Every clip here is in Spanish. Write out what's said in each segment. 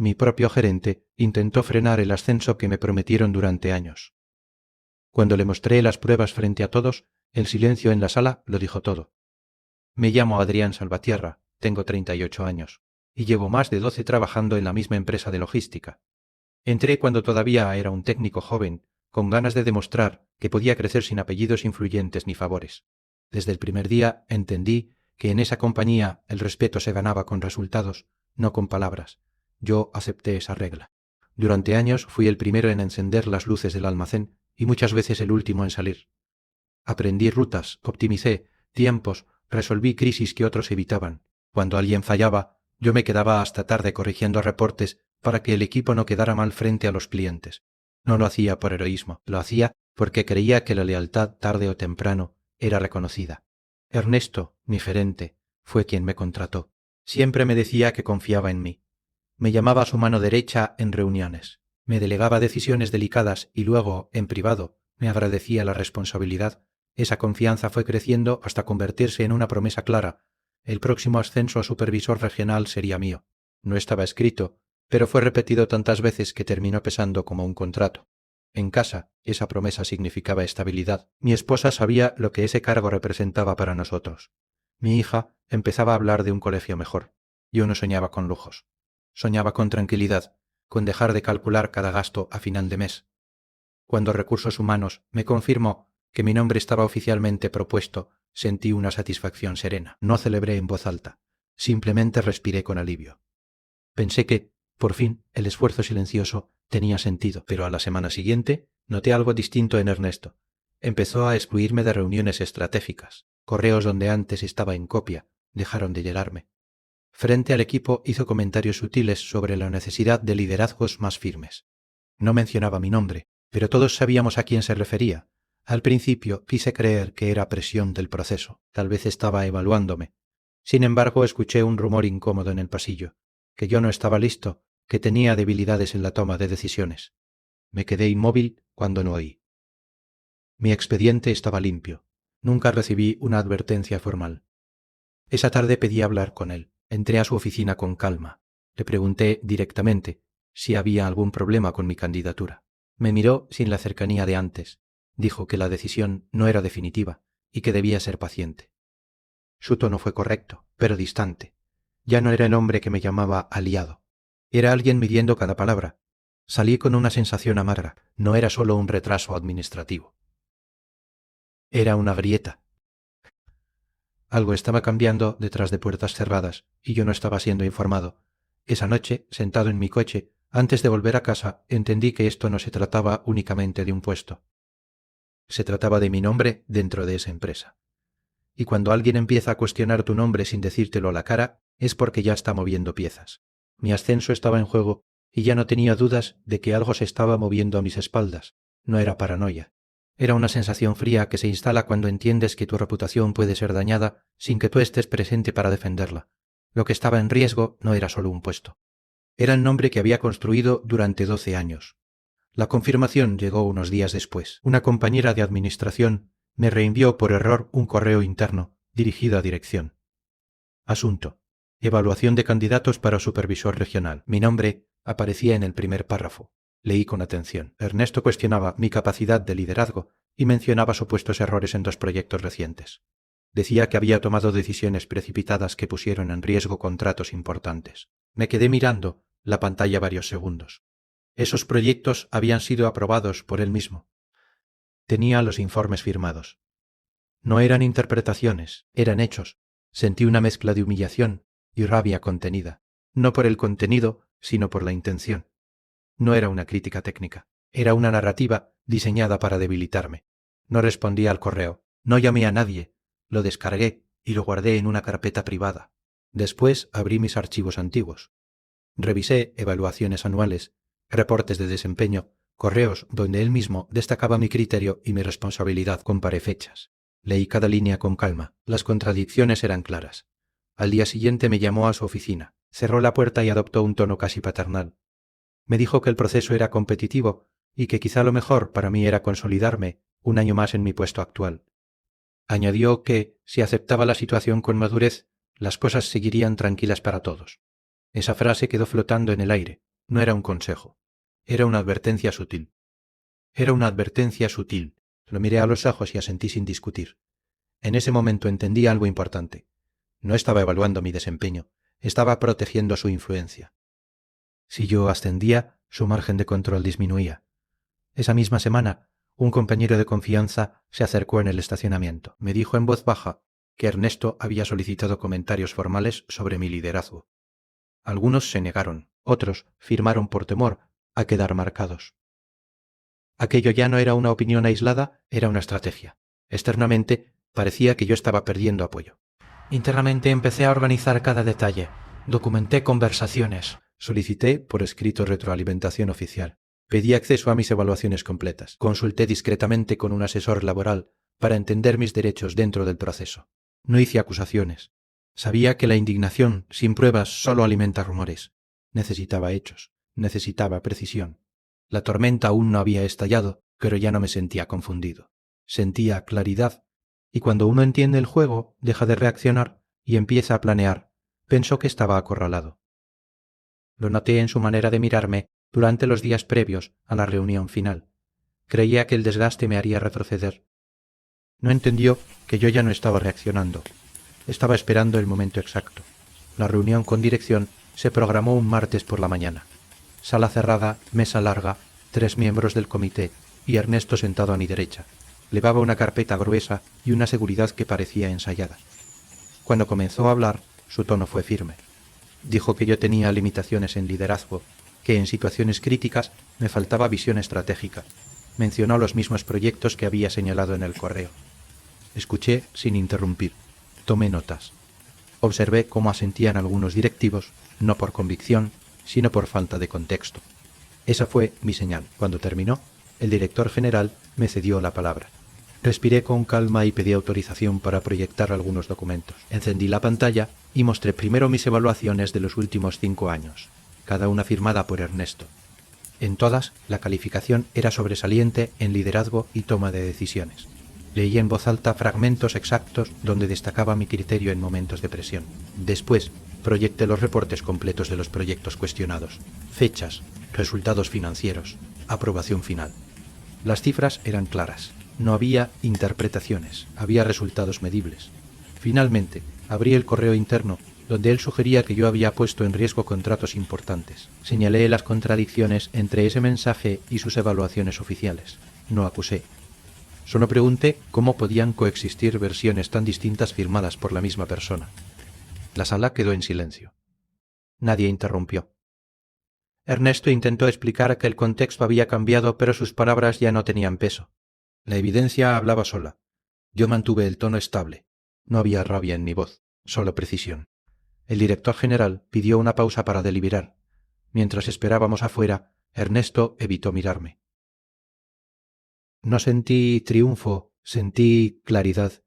Mi propio gerente intentó frenar el ascenso que me prometieron durante años. Cuando le mostré las pruebas frente a todos, el silencio en la sala lo dijo todo. Me llamo Adrián Salvatierra, tengo 38 años, y llevo más de 12 trabajando en la misma empresa de logística. Entré cuando todavía era un técnico joven, con ganas de demostrar que podía crecer sin apellidos influyentes ni favores. Desde el primer día entendí que en esa compañía el respeto se ganaba con resultados, no con palabras. Yo acepté esa regla. Durante años fui el primero en encender las luces del almacén y muchas veces el último en salir. Aprendí rutas, optimicé tiempos, resolví crisis que otros evitaban. Cuando alguien fallaba, yo me quedaba hasta tarde corrigiendo reportes para que el equipo no quedara mal frente a los clientes. No lo hacía por heroísmo, lo hacía porque creía que la lealtad tarde o temprano era reconocida. Ernesto, mi gerente, fue quien me contrató. Siempre me decía que confiaba en mí. Me llamaba a su mano derecha en reuniones. Me delegaba decisiones delicadas y luego, en privado, me agradecía la responsabilidad. Esa confianza fue creciendo hasta convertirse en una promesa clara. El próximo ascenso a supervisor regional sería mío. No estaba escrito, pero fue repetido tantas veces que terminó pesando como un contrato. En casa, esa promesa significaba estabilidad. Mi esposa sabía lo que ese cargo representaba para nosotros. Mi hija empezaba a hablar de un colegio mejor. Yo no soñaba con lujos. Soñaba con tranquilidad, con dejar de calcular cada gasto a final de mes. Cuando Recursos Humanos me confirmó que mi nombre estaba oficialmente propuesto, sentí una satisfacción serena. No celebré en voz alta, simplemente respiré con alivio. Pensé que, por fin, el esfuerzo silencioso tenía sentido, pero a la semana siguiente noté algo distinto en Ernesto. Empezó a excluirme de reuniones estratégicas. Correos donde antes estaba en copia dejaron de llegarme. Frente al equipo hizo comentarios sutiles sobre la necesidad de liderazgos más firmes. No mencionaba mi nombre, pero todos sabíamos a quién se refería. Al principio quise creer que era presión del proceso, tal vez estaba evaluándome. Sin embargo, escuché un rumor incómodo en el pasillo, que yo no estaba listo, que tenía debilidades en la toma de decisiones. Me quedé inmóvil cuando no oí. Mi expediente estaba limpio. Nunca recibí una advertencia formal. Esa tarde pedí hablar con él. Entré a su oficina con calma. Le pregunté directamente si había algún problema con mi candidatura. Me miró sin la cercanía de antes. Dijo que la decisión no era definitiva y que debía ser paciente. Su tono fue correcto, pero distante. Ya no era el hombre que me llamaba aliado. Era alguien midiendo cada palabra. Salí con una sensación amarga. No era solo un retraso administrativo. Era una grieta. Algo estaba cambiando detrás de puertas cerradas y yo no estaba siendo informado. Esa noche, sentado en mi coche, antes de volver a casa, entendí que esto no se trataba únicamente de un puesto. Se trataba de mi nombre dentro de esa empresa. Y cuando alguien empieza a cuestionar tu nombre sin decírtelo a la cara, es porque ya está moviendo piezas. Mi ascenso estaba en juego y ya no tenía dudas de que algo se estaba moviendo a mis espaldas. No era paranoia. Era una sensación fría que se instala cuando entiendes que tu reputación puede ser dañada sin que tú estés presente para defenderla. Lo que estaba en riesgo no era solo un puesto. Era el nombre que había construido durante 12 años. La confirmación llegó unos días después. Una compañera de administración me reenvió por error un correo interno dirigido a dirección. Asunto: evaluación de candidatos para supervisor regional. Mi nombre aparecía en el primer párrafo. Leí con atención. Ernesto cuestionaba mi capacidad de liderazgo y mencionaba supuestos errores en 2 proyectos recientes. Decía que había tomado decisiones precipitadas que pusieron en riesgo contratos importantes. Me quedé mirando la pantalla varios segundos. Esos proyectos habían sido aprobados por él mismo. Tenía los informes firmados. No eran interpretaciones, eran hechos. Sentí una mezcla de humillación y rabia contenida, no por el contenido, sino por la intención. No era una crítica técnica, era una narrativa diseñada para debilitarme. No respondí al correo, no llamé a nadie, lo descargué y lo guardé en una carpeta privada. Después abrí mis archivos antiguos. Revisé evaluaciones anuales, reportes de desempeño, correos donde él mismo destacaba mi criterio y mi responsabilidad con parefechas. Leí cada línea con calma. Las contradicciones eran claras. Al día siguiente me llamó a su oficina, cerró la puerta y adoptó un tono casi paternal. Me dijo que el proceso era competitivo y que quizá lo mejor para mí era consolidarme un año más en mi puesto actual. Añadió que, si aceptaba la situación con madurez, las cosas seguirían tranquilas para todos. Esa frase quedó flotando en el aire. No era un consejo. Era una advertencia sutil. Era una advertencia sutil. Lo miré a los ojos y asentí sin discutir. En ese momento entendí algo importante. No estaba evaluando mi desempeño, estaba protegiendo su influencia. Si yo ascendía, su margen de control disminuía. Esa misma semana, un compañero de confianza se acercó en el estacionamiento. Me dijo en voz baja que Ernesto había solicitado comentarios formales sobre mi liderazgo. Algunos se negaron, otros firmaron por temor a quedar marcados. Aquello ya no era una opinión aislada, era una estrategia. Externamente, parecía que yo estaba perdiendo apoyo. Internamente empecé a organizar cada detalle. Documenté conversaciones. Solicité por escrito retroalimentación oficial. Pedí acceso a mis evaluaciones completas. Consulté discretamente con un asesor laboral para entender mis derechos dentro del proceso. No hice acusaciones. Sabía que la indignación sin pruebas solo alimenta rumores. Necesitaba hechos. Necesitaba precisión. La tormenta aún no había estallado, pero ya no me sentía confundido. Sentía claridad. Y cuando uno entiende el juego, deja de reaccionar y empieza a planear. Pensó que estaba acorralado. Lo noté en su manera de mirarme durante los días previos a la reunión final. Creía que el desgaste me haría retroceder. No entendió que yo ya no estaba reaccionando. Estaba esperando el momento exacto. La reunión con dirección se programó un martes por la mañana. Sala cerrada, mesa larga, 3 miembros del comité y Ernesto sentado a mi derecha. Llevaba una carpeta gruesa y una seguridad que parecía ensayada. Cuando comenzó a hablar, su tono fue firme. Dijo que yo tenía limitaciones en liderazgo, que en situaciones críticas me faltaba visión estratégica. Mencionó los mismos proyectos que había señalado en el correo. Escuché sin interrumpir. Tomé notas. Observé cómo asentían algunos directivos, no por convicción, sino por falta de contexto. Esa fue mi señal. Cuando terminó, el director general me cedió la palabra. Respiré con calma y pedí autorización para proyectar algunos documentos. Encendí la pantalla y mostré primero mis evaluaciones de los últimos 5 años, cada una firmada por Ernesto. En todas, la calificación era sobresaliente en liderazgo y toma de decisiones. Leí en voz alta fragmentos exactos donde destacaba mi criterio en momentos de presión. Después, proyecté los reportes completos de los proyectos cuestionados, fechas, resultados financieros, aprobación final. Las cifras eran claras. No había interpretaciones, había resultados medibles. Finalmente, abrí el correo interno, donde él sugería que yo había puesto en riesgo contratos importantes. Señalé las contradicciones entre ese mensaje y sus evaluaciones oficiales. No acusé. Solo pregunté cómo podían coexistir versiones tan distintas firmadas por la misma persona. La sala quedó en silencio. Nadie interrumpió. Ernesto intentó explicar que el contexto había cambiado, pero sus palabras ya no tenían peso. La evidencia hablaba sola. Yo mantuve el tono estable. No había rabia en mi voz, solo precisión. El director general pidió una pausa para deliberar. Mientras esperábamos afuera, Ernesto evitó mirarme. No sentí triunfo, sentí claridad.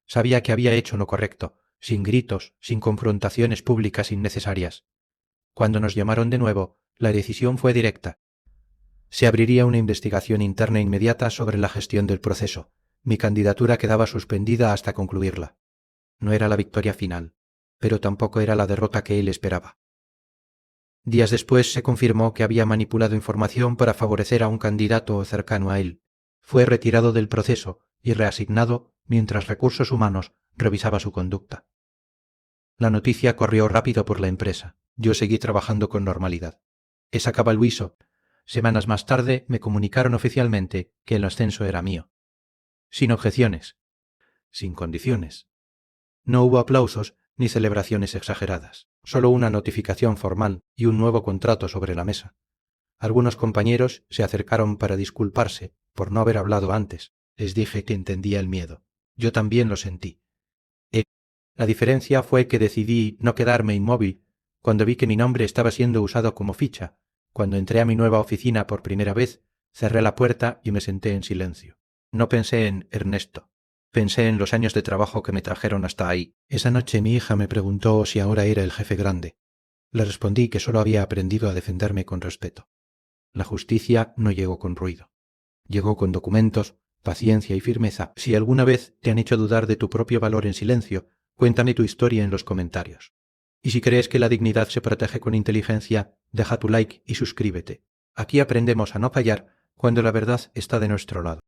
Sabía que había hecho lo correcto, sin gritos, sin confrontaciones públicas innecesarias. Cuando nos llamaron de nuevo, la decisión fue directa. Se abriría una investigación interna inmediata sobre la gestión del proceso. Mi candidatura quedaba suspendida hasta concluirla. No era la victoria final, pero tampoco era la derrota que él esperaba. Días después se confirmó que había manipulado información para favorecer a un candidato cercano a él. Fue retirado del proceso y reasignado mientras Recursos Humanos revisaba su conducta. La noticia corrió rápido por la empresa. Yo seguí trabajando con normalidad. Esa cabalhuiso. Semanas más tarde me comunicaron oficialmente que el ascenso era mío. Sin objeciones. Sin condiciones. No hubo aplausos ni celebraciones exageradas. Solo una notificación formal y un nuevo contrato sobre la mesa. Algunos compañeros se acercaron para disculparse por no haber hablado antes. Les dije que entendía el miedo. Yo también lo sentí. La diferencia fue que decidí no quedarme inmóvil cuando vi que mi nombre estaba siendo usado como ficha. Cuando entré a mi nueva oficina por primera vez, cerré la puerta y me senté en silencio. No pensé en Ernesto. Pensé en los años de trabajo que me trajeron hasta ahí. Esa noche mi hija me preguntó si ahora era el jefe grande. Le respondí que solo había aprendido a defenderme con respeto. La justicia no llegó con ruido. Llegó con documentos, paciencia y firmeza. Si alguna vez te han hecho dudar de tu propio valor en silencio, cuéntame tu historia en los comentarios. Y si crees que la dignidad se protege con inteligencia, deja tu like y suscríbete. Aquí aprendemos a no fallar cuando la verdad está de nuestro lado.